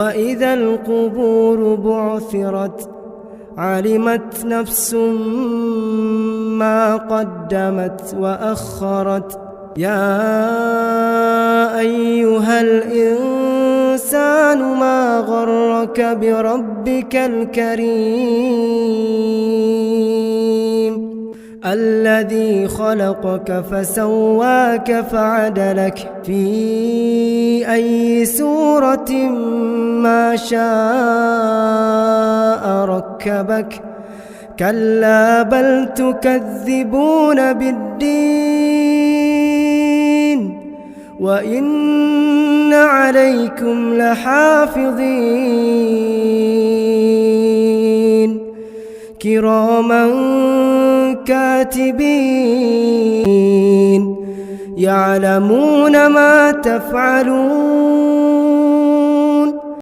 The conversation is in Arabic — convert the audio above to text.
وإذا القبور بعثرت علمت نفس ما قدمت وأخرت يا أيها الإنسان ما غرك بربك الكريم الذي خلقك فسواك فعدلك في أي سورة ما شاء ركبك كلا بل تكذبون بالدين وإن عليكم لحافظين كراما كاتبين يعلمون ما تفعلون